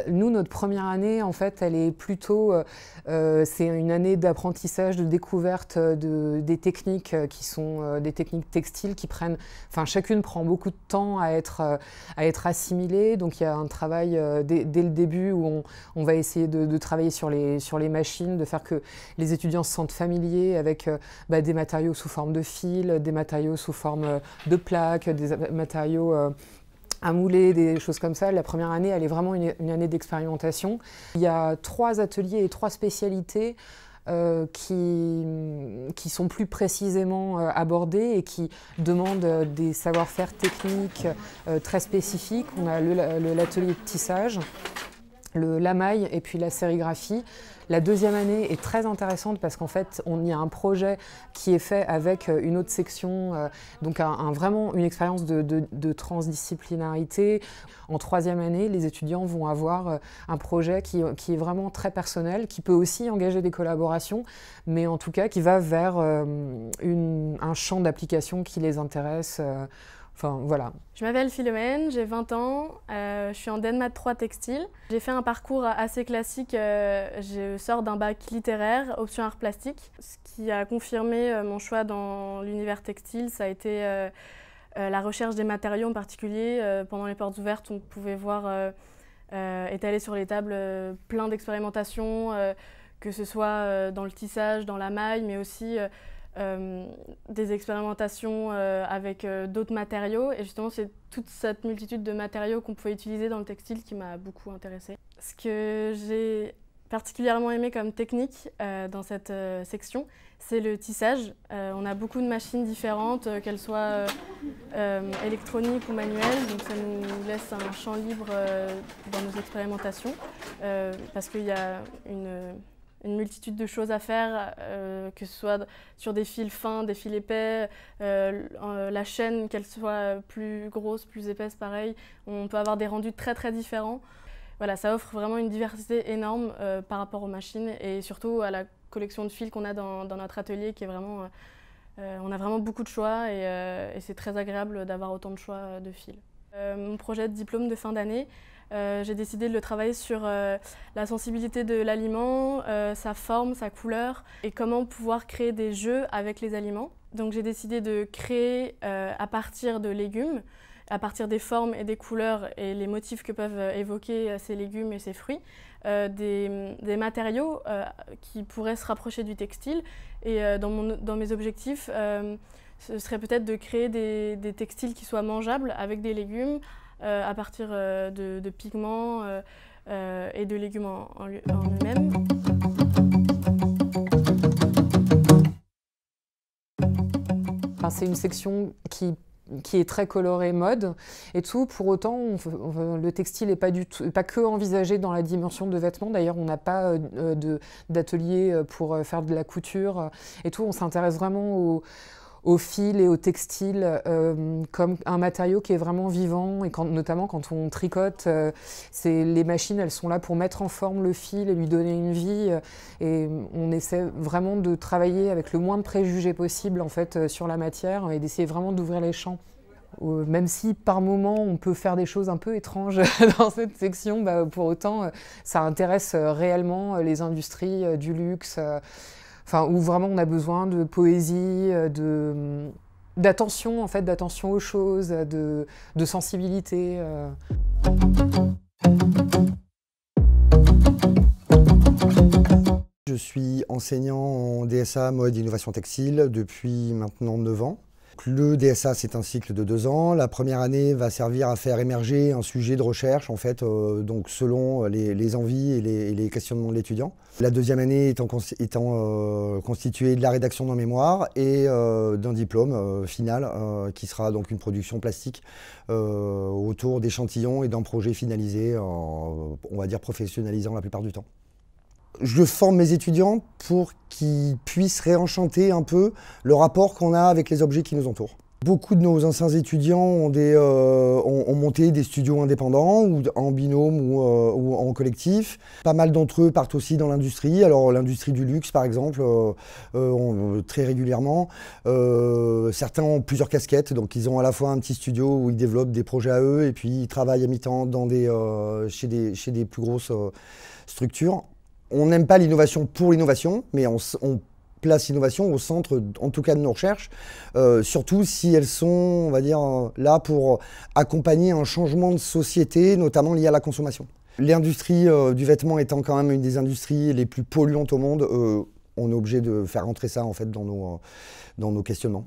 Nous, notre première année, en fait, elle est plutôt, c'est une année d'apprentissage, de découverte des techniques qui sont des techniques textiles qui prennent, enfin, chacune prend beaucoup de temps à être assimilée. Donc, il y a un travail dès le début où on va essayer de travailler sur les machines, de faire que les étudiants se sentent familiers avec des matériaux sous forme de fil, des matériaux sous forme de plaques, des matériaux à mouler, des choses comme ça. La première année, elle est vraiment une année d'expérimentation. Il y a 3 ateliers et 3 spécialités qui sont plus précisément abordées et qui demandent des savoir-faire techniques très spécifiques. On a l'atelier de tissage, la maille et puis la sérigraphie. La deuxième année est très intéressante parce qu'en fait, il y a un projet qui est fait avec une autre section, donc vraiment une expérience de transdisciplinarité. En troisième année, les étudiants vont avoir un projet qui est vraiment très personnel, qui peut aussi engager des collaborations, mais en tout cas qui va vers un champ d'application qui les intéresse. Enfin, voilà. Je m'appelle Philomène, j'ai 20 ans, je suis en DEN Math 3 textile. J'ai fait un parcours assez classique, je sors d'un bac littéraire, option art plastique. Ce qui a confirmé mon choix dans l'univers textile, ça a été la recherche des matériaux en particulier. Pendant les portes ouvertes, on pouvait voir étalé sur les tables plein d'expérimentations, que ce soit dans le tissage, dans la maille, mais aussi des expérimentations avec d'autres matériaux, et justement c'est toute cette multitude de matériaux qu'on pouvait utiliser dans le textile qui m'a beaucoup intéressée. Ce que j'ai particulièrement aimé comme technique dans cette section, c'est le tissage. On a beaucoup de machines différentes, qu'elles soient électroniques ou manuelles, donc ça nous laisse un champ libre dans nos expérimentations parce qu'il y a une multitude de choses à faire, que ce soit sur des fils fins, des fils épais, la chaîne, qu'elle soit plus grosse, plus épaisse, pareil. On peut avoir des rendus très très différents. Voilà, ça offre vraiment une diversité énorme par rapport aux machines et surtout à la collection de fils qu'on a dans notre atelier qui est vraiment... on a vraiment beaucoup de choix et c'est très agréable d'avoir autant de choix de fils. Mon projet de diplôme de fin d'année, j'ai décidé de le travailler sur la sensibilité de l'aliment, sa forme, sa couleur et comment pouvoir créer des jeux avec les aliments. Donc j'ai décidé de créer à partir de légumes, à partir des formes et des couleurs et les motifs que peuvent évoquer ces légumes et ces fruits, des matériaux qui pourraient se rapprocher du textile. Et dans mes objectifs, ce serait peut-être de créer des textiles qui soient mangeables avec des légumes, à partir de pigments et de légumes en eux-mêmes. Enfin, c'est une section qui est très colorée mode et tout. Pour autant, le textile n'est pas que envisagé dans la dimension de vêtements. D'ailleurs, on n'a pas d'atelier pour faire de la couture et tout. On s'intéresse vraiment au fil et au textile comme un matériau qui est vraiment vivant et notamment quand on tricote, les machines elles sont là pour mettre en forme le fil et lui donner une vie et on essaie vraiment de travailler avec le moins de préjugés possible en fait sur la matière et d'essayer vraiment d'ouvrir les champs. Même si par moment on peut faire des choses un peu étranges dans cette section, pour autant ça intéresse réellement les industries du luxe. Enfin, où vraiment on a besoin de poésie, d'attention en fait, d'attention aux choses, de sensibilité. Je suis enseignant en DSA mode innovation textile depuis maintenant 9 ans. Le DSA, c'est un cycle de 2 ans. La première année va servir à faire émerger un sujet de recherche, en fait, donc selon les envies et les questionnements de l'étudiant. La deuxième année étant constituée de la rédaction d'un mémoire et d'un diplôme final, qui sera donc une production plastique autour d'échantillons et d'un projet finalisé, on va dire professionnalisant la plupart du temps. Je forme mes étudiants pour qu'ils puissent réenchanter un peu le rapport qu'on a avec les objets qui nous entourent. Beaucoup de nos anciens étudiants ont monté des studios indépendants, ou en binôme ou en collectif. Pas mal d'entre eux partent aussi dans l'industrie. Alors l'industrie du luxe par exemple, très régulièrement. Certains ont plusieurs casquettes, donc ils ont à la fois un petit studio où ils développent des projets à eux et puis ils travaillent à mi-temps chez des plus grosses structures. On n'aime pas l'innovation pour l'innovation, mais on place l'innovation au centre, en tout cas de nos recherches, surtout si elles sont, on va dire, là pour accompagner un changement de société, notamment lié à la consommation. L'industrie du vêtement étant quand même une des industries les plus polluantes au monde, on est obligé de faire rentrer ça en fait dans nos questionnements.